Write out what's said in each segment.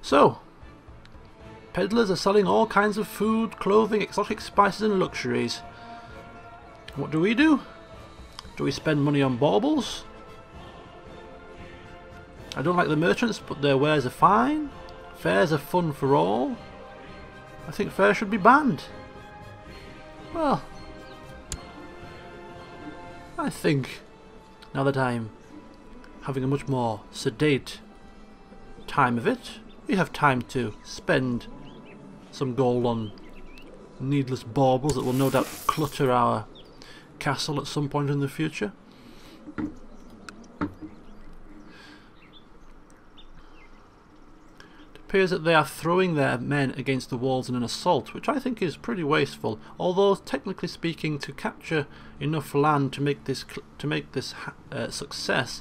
So, peddlers are selling all kinds of food, clothing, exotic spices and luxuries. What do? Do we spend money on baubles? I don't like the merchants, but their wares are fine. Fairs are fun for all. I think fairs should be banned. Well, I think now that I'm having a much more sedate time of it, we have time to spend some gold on needless baubles that will no doubt clutter our castle at some point in the future. It appears that they are throwing their men against the walls in an assault, which I think is pretty wasteful, although technically speaking, to capture enough land to make this success,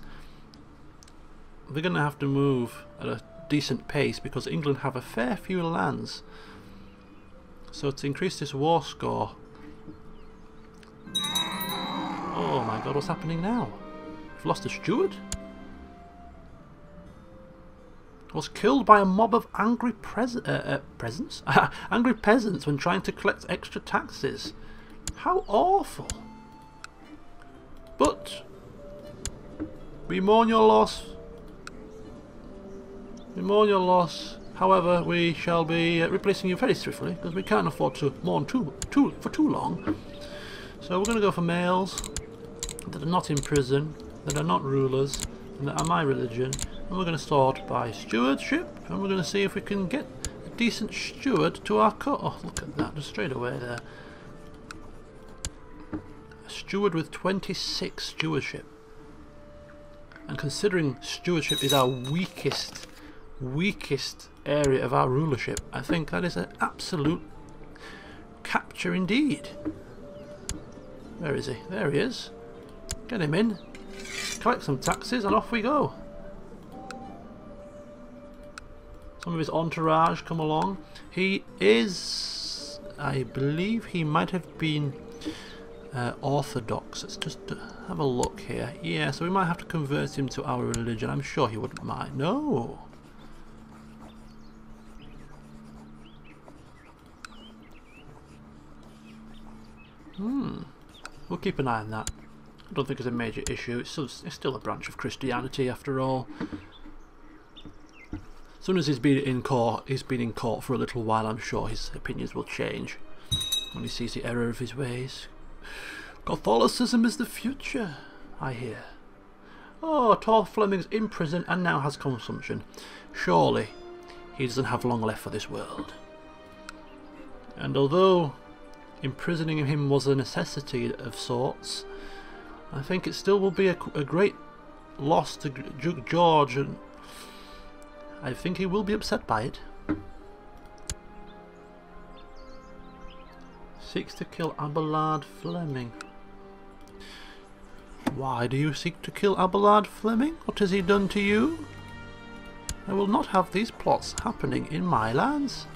they're going to have to move at a decent pace because England have a fair few lands. So to increase this war score, oh my god, what's happening now? We've lost a steward? Was killed by a mob of angry peasants angry peasants when trying to collect extra taxes. How awful! But we mourn your loss. We mourn your loss. However, we shall be replacing you very swiftly because we can't afford to mourn for too long. So we're going to go for males that are not in prison, that are not rulers, and that are my religion. And we're going to sort by stewardship, and we're going to see if we can get a decent steward to our court. Oh, look at that, just straight away there. A steward with 26 stewardship. And considering stewardship is our weakest area of our rulership, I think that is an absolute capture indeed. Where is he? There he is. Get him in, collect some taxes, and off we go. Some of his entourage come along. He is, I believe he might have been Orthodox. Let's just have a look here. Yeah, so we might have to convert him to our religion. I'm sure he wouldn't mind. No. We'll keep an eye on that. I don't think it's a major issue. It's still a branch of Christianity after all. As soon as he's been in court for a little while, I'm sure his opinions will change when he sees the error of his ways. Catholicism is the future, I hear. Oh, tall Fleming's in prison and now has consumption. Surely he doesn't have long left for this world. And although imprisoning him was a necessity of sorts, I think it still will be a great loss to Duke George, and I think he will be upset by it. Seeks to kill Abelard Fleming. Why do you seek to kill Abelard Fleming? What has he done to you? I will not have these plots happening in my lands.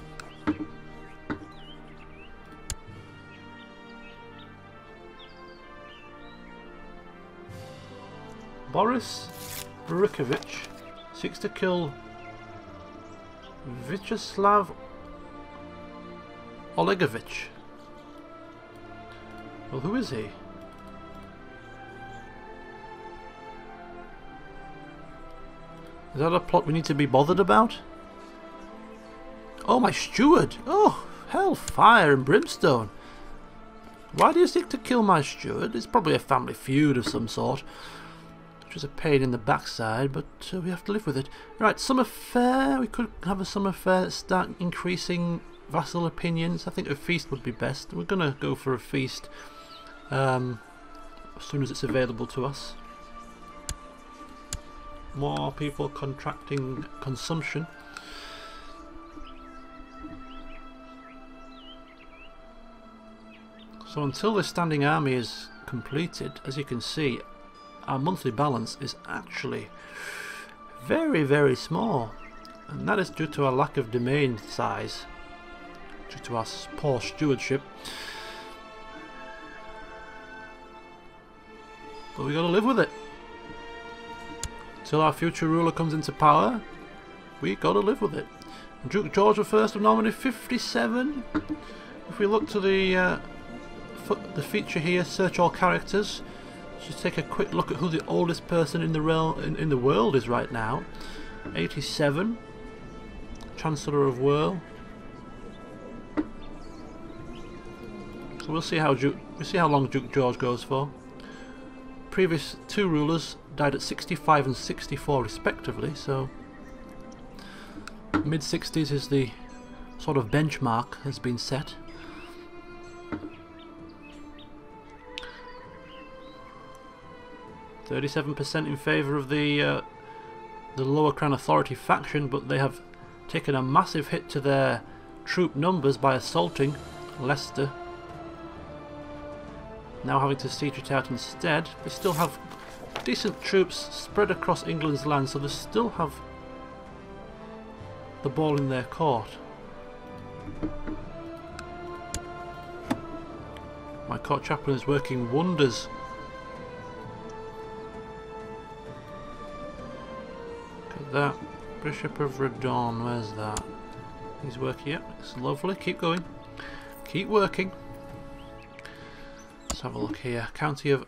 Boris Brukovich seeks to kill Vyacheslav Olegovich. Well, who is he? Is that a plot we need to be bothered about? Oh, my steward! Oh, hell, fire and brimstone! Why do you seek to kill my steward? It's probably a family feud of some sort, which is a pain in the backside, but we have to live with it. Right, summer fair. We could have a summer fair that start increasing vassal opinions. I think a feast would be best. We're going to go for a feast as soon as it's available to us. More people contracting consumption. So until this standing army is completed, as you can see, our monthly balance is actually very, very small, and that is due to our lack of domain size, due to our poor stewardship. But we got to live with it. Till our future ruler comes into power, we got to live with it. Duke George I of Normandy, 57. If we look to the feature here, search all characters, just take a quick look at who the oldest person in the in the world is right now. 87. Chancellor of Whirl. So we'll see how long Duke George goes for. Previous two rulers died at 65 and 64 respectively, so mid-60s is the sort of benchmark has been set. %37% in favour of the Lower Crown Authority faction, but they have taken a massive hit to their troop numbers by assaulting Leicester. Now having to siege it out instead. They still have decent troops spread across England's land, so they still have the ball in their court. My court chaplain is working wonders. Look at that. Bishop of Redon, where's that? He's working, yep, it's lovely. Keep going. Keep working. Let's have a look here. County of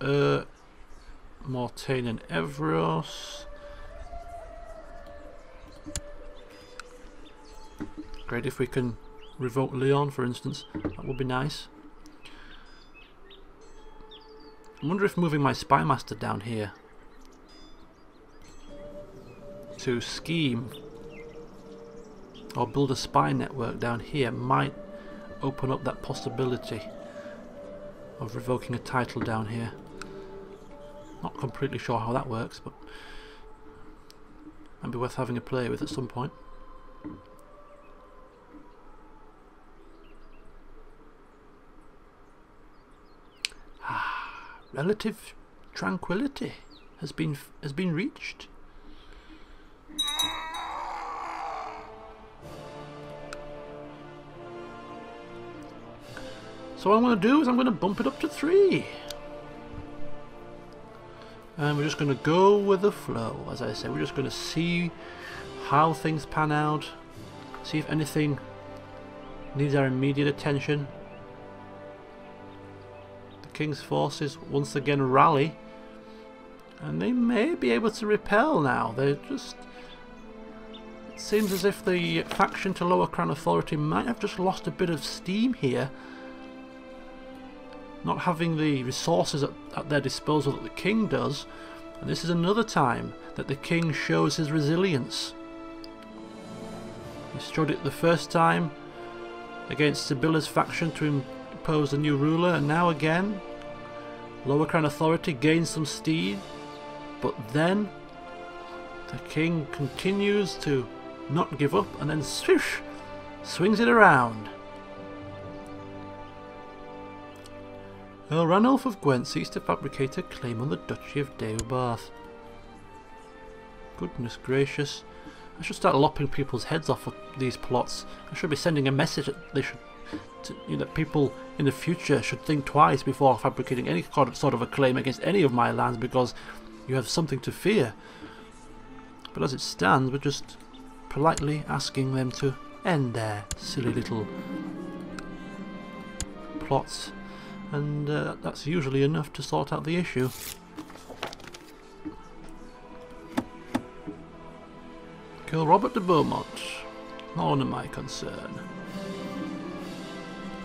Mortain and Evros. Great if we can revoke Leon, for instance. That would be nice. I wonder if moving my spymaster down here to scheme or build a spy network down here might open up that possibility of revoking a title down here. Not completely sure how that works, but might be worth having a play with at some point. Relative tranquility has been reached. So what I'm going to do is I'm going to bump it up to 3. And we're just going to go with the flow, as I say. We're just going to see how things pan out, see if anything needs our immediate attention. The King's forces once again rally, and they may be able to repel now. They just... It seems as if the faction to Lower Crown Authority might have just lost a bit of steam here, not having the resources at their disposal that the King does. And this is another time that the King shows his resilience. He showed it the first time against Sibylla's faction to impose a new ruler, and now again Lower Crown Authority gains some steam, but then the King continues to not give up and then swoosh, swings it around. Earl Ranulph of Gwent seeks to fabricate a claim on the Duchy of Deheubarth. Goodness gracious. I should start lopping people's heads off of these plots. I should be sending a message that they should, that people in the future should think twice before fabricating any sort of a claim against any of my lands, because you have something to fear. But as it stands, we're just politely asking them to end their silly little plots. And that's usually enough to sort out the issue. Kill Robert de Beaumont. None of my concern.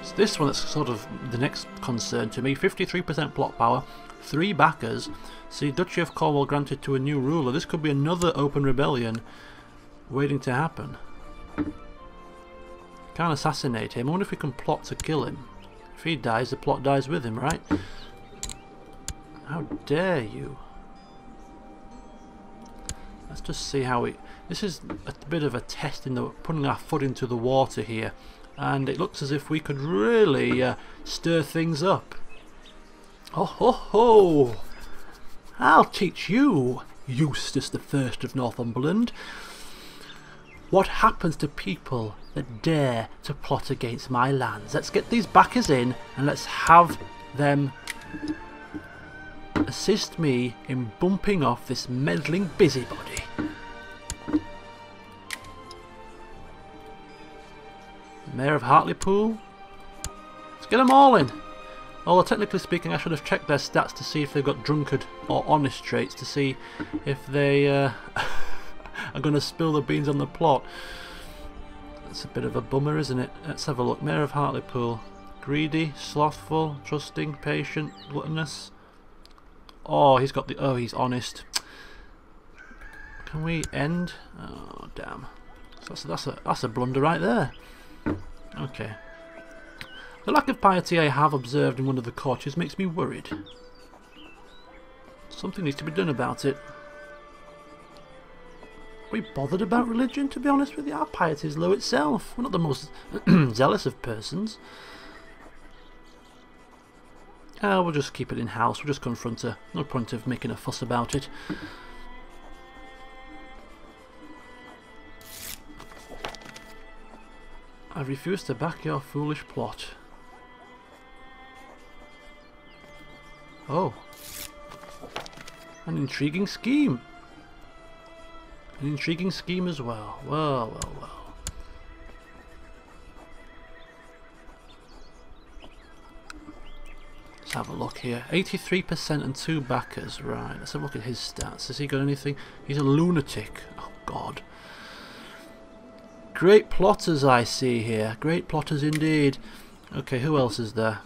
It's this one that's sort of the next concern to me. 53% plot power, 3 backers. See, Duchy of Cornwall granted to a new ruler. This could be another open rebellion waiting to happen. Can't assassinate him. I wonder if we can plot to kill him. If he dies, the plot dies with him, right? How dare you? Let's just see how we... This is a bit of a test in the putting our foot into the water here, and it looks as if we could really stir things up. Oh ho ho! I'll teach you, Eustace the First of Northumberland, what happens to people that dare to plot against my lands. Let's get these backers in and let's have them assist me in bumping off this meddling busybody. Mayor of Hartlepool. Let's get them all in. Although technically speaking I should have checked their stats to see if they've got drunkard or honest traits, to see if they are going to spill the beans on the plot. That's a bit of a bummer, isn't it? Let's have a look. Mayor of Hartlepool. Greedy, slothful, trusting, patient, gluttonous. Oh, he's got the... Oh, he's honest. Can we end? Oh, damn. So that's a blunder right there. Okay. The lack of piety I have observed in one of the courtiers makes me worried. Something needs to be done about it. Are we bothered about religion, to be honest with you? Our piety is low itself. We're not the most zealous of persons. We'll just keep it in-house. We'll just confront her. No point of making a fuss about it. I refuse to back your foolish plot. Oh. An intriguing scheme. An intriguing scheme as well. Well, well, well. Let's have a look here. 83% and 2 backers. Right, let's have a look at his stats. Has he got anything? He's a lunatic. Oh, God. Great plotters I see here. Great plotters indeed. Okay, who else is there?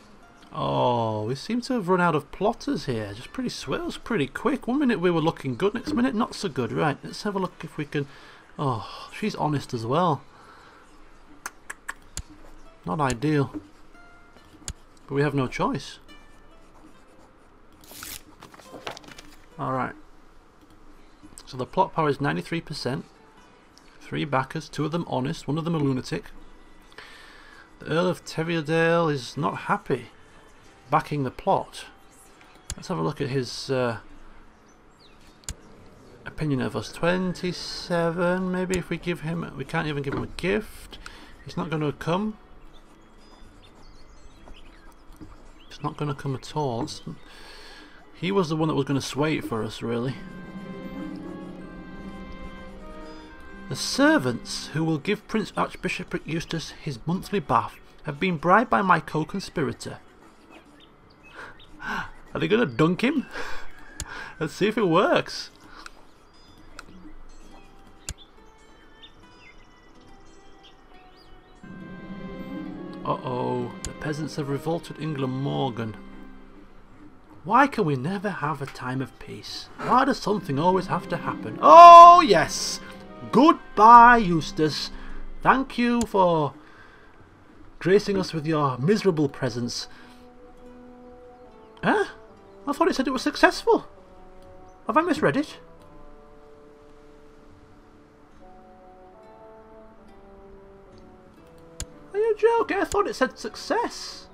Oh, we seem to have run out of plotters here. Just pretty swells, pretty quick. 1 minute we were looking good, next minute not so good. Right, let's have a look if we can... Oh, she's honest as well. Not ideal. But we have no choice. Alright. So the plot power is 93%. 3 backers, 2 of them honest, 1 of them a lunatic. The Earl of Terrierdale is not happy backing the plot. Let's have a look at his opinion of us. 27, maybe if we give him... We can't even give him a gift. He's not going to come. He's not going to come at all. He was the one that was going to sway it for us, really. The servants who will give Prince Archbishop Eustace his monthly bath have been bribed by my co-conspirator. Are they going to dunk him? Let's see if it works. Uh-oh, the peasants have revolted in Glamorgan. Why can we never have a time of peace? Why does something always have to happen? Oh, yes! Goodbye, Eustace. Thank you for gracing us with your miserable presence. Huh? I thought it said it was successful. Have I misread it? Are you joking? I thought it said success.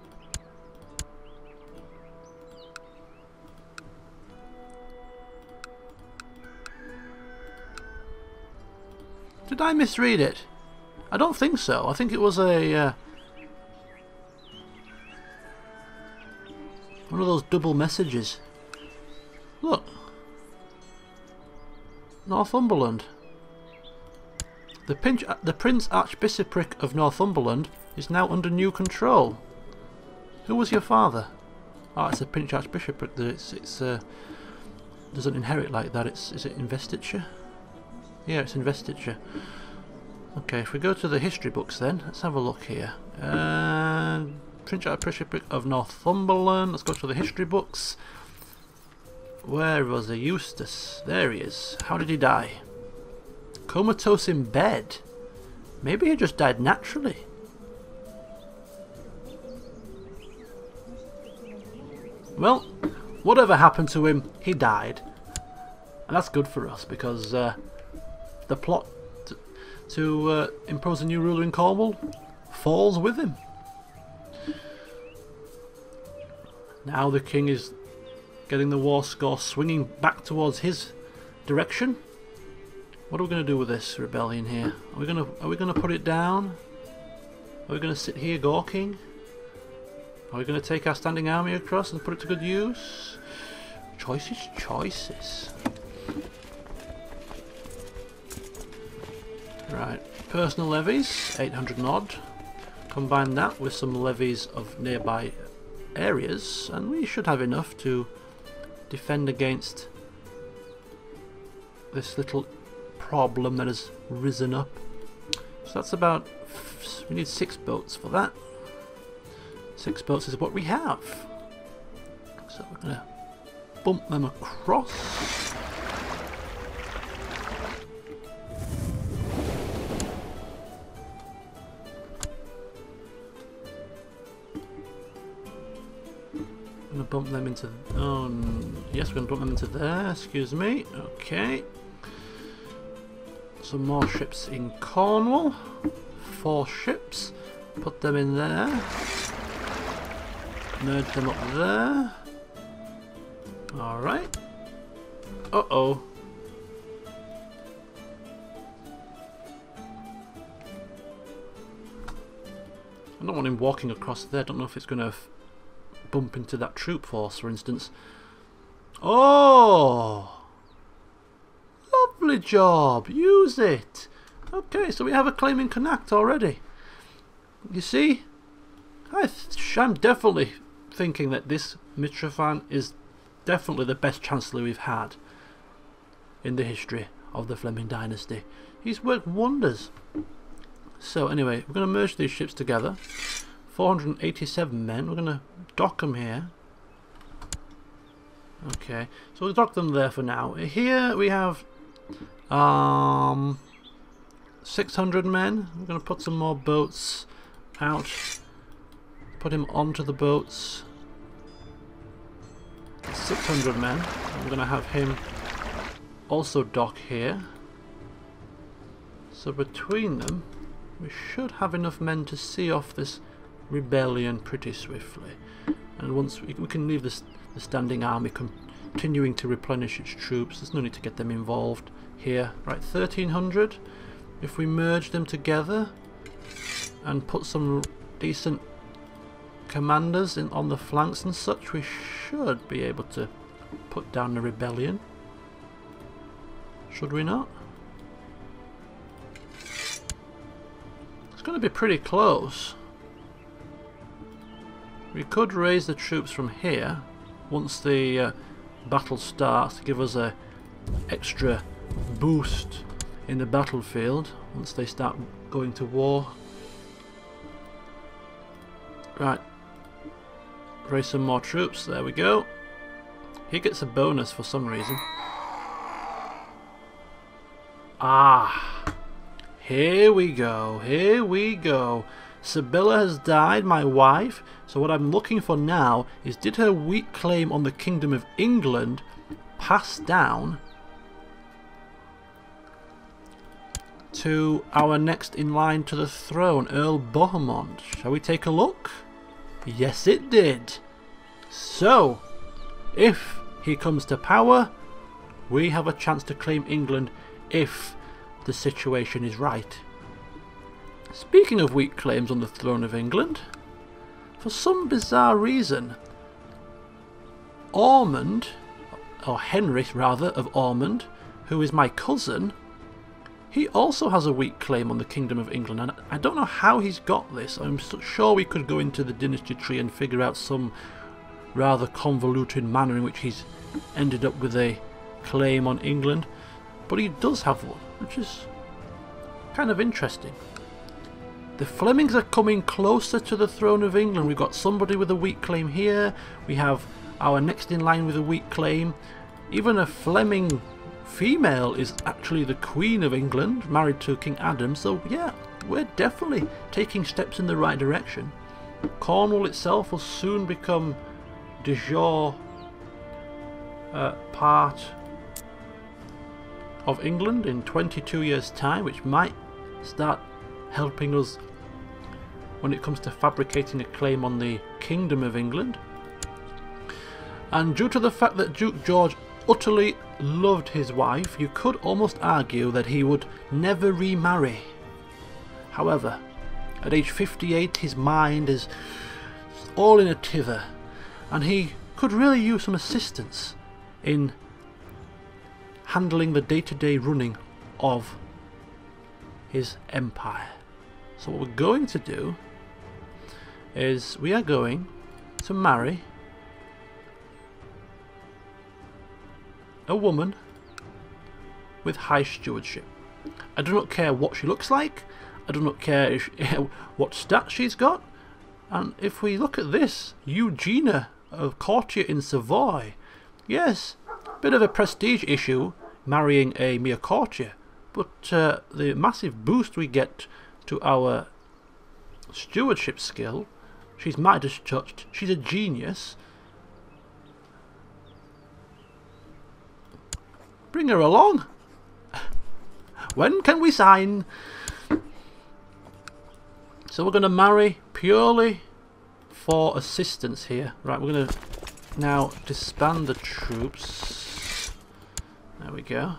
Did I misread it? I don't think so. I think it was a one of those double messages. Look, Northumberland. The Prince Archbishopric of Northumberland is now under new control. Who was your father? Oh, it's a Prince Archbishopric. It's doesn't inherit like that. Is it investiture? Yeah, it's investiture. Okay, if we go to the history books then, let's have a look here. Prince Archbishopric of Northumberland. Let's go to the history books. Where was the Eustace? There he is. How did he die? Comatose in bed. Maybe he just died naturally. Well, whatever happened to him, he died. And that's good for us because the plot to impose a new ruler in Cornwall falls with him. Now the king is getting the war score swinging back towards his direction. What are we going to do with this rebellion here? Are we going to put it down? Are we going to sit here gawking? Are we going to take our standing army across and put it to good use? Choices, choices. Right, personal levies, 800 and odd. Combine that with some levies of nearby areas, and we should have enough to defend against this little problem that has risen up. So that's about, we need 6 boats for that. 6 boats is what we have. So we're going to bump them across. I'm going to bump them into, oh yes, we're going to bump them into there, excuse me. Okay. Some more ships in Cornwall. 4 ships. Put them in there. Merge them up there. Alright. Uh-oh. I don't want him walking across there. I don't know if it's going to bump into that troop force, for instance. Oh! Lovely job! Use it! Okay, so we have a claim in Connacht already. You see? I'm definitely thinking that this Mitrofan is definitely the best Chancellor we've had in the history of the Fleming dynasty. He's worked wonders. So anyway, we're going to merge these ships together. 487 men. We're going to dock them here. Okay, so we'll dock them there for now. Here we have 600 men. We're going to put some more boats out. Put him onto the boats. 600 men. I'm going to have him also dock here. So between them, we should have enough men to see off this rebellion pretty swiftly. And once we can leave the standing army continuing to replenish its troops. There's no need to get them involved here. Right, 1300. If we merge them together and put some decent commanders on the flanks and such, we should be able to put down the rebellion. Should we not? It's going to be pretty close. We could raise the troops from here once the battle starts to give us a extra boost in the battlefield once they start going to war. Right, raise some more troops, there we go. He gets a bonus for some reason. Ah, here we go, here we go. Sibylla has died, my wife, so what I'm looking for now is, did her weak claim on the Kingdom of England pass down to our next in line to the throne, Earl Bohemond? Shall we take a look? Yes, it did. So, if he comes to power, we have a chance to claim England if the situation is right. Speaking of weak claims on the throne of England, for some bizarre reason, Ormond, or Henry rather, of Ormond, who is my cousin, he also has a weak claim on the Kingdom of England, and I don't know how he's got this. I'm sure we could go into the dynasty tree and figure out some rather convoluted manner in which he's ended up with a claim on England, but he does have one, which is kind of interesting. The Flemings are coming closer to the throne of England. We've got somebody with a weak claim here. We have our next in line with a weak claim. Even a Fleming female is actually the Queen of England, married to King Adam. So yeah, we're definitely taking steps in the right direction. Cornwall itself will soon become de jure part of England in 22 years' time, which might start helping us when it comes to fabricating a claim on the Kingdom of England. And due to the fact that Duke George utterly loved his wife, you could almost argue that he would never remarry. However, at age 58 his mind is all in a tither, and he could really use some assistance in handling the day-to-day running of his empire. So what we're going to do is we are going to marry a woman with high stewardship. I do not care what she looks like. I do not care if what stats she's got. And if we look at this, Eugenia, a courtier in Savoy. Yes, bit of a prestige issue marrying a mere courtier. But the massive boost we get to our stewardship skill, she's Midas touched, she's a genius. Bring her along. When can we sign? So we're going to marry purely for assistance here. Right, we're going to now disband the troops. There we go.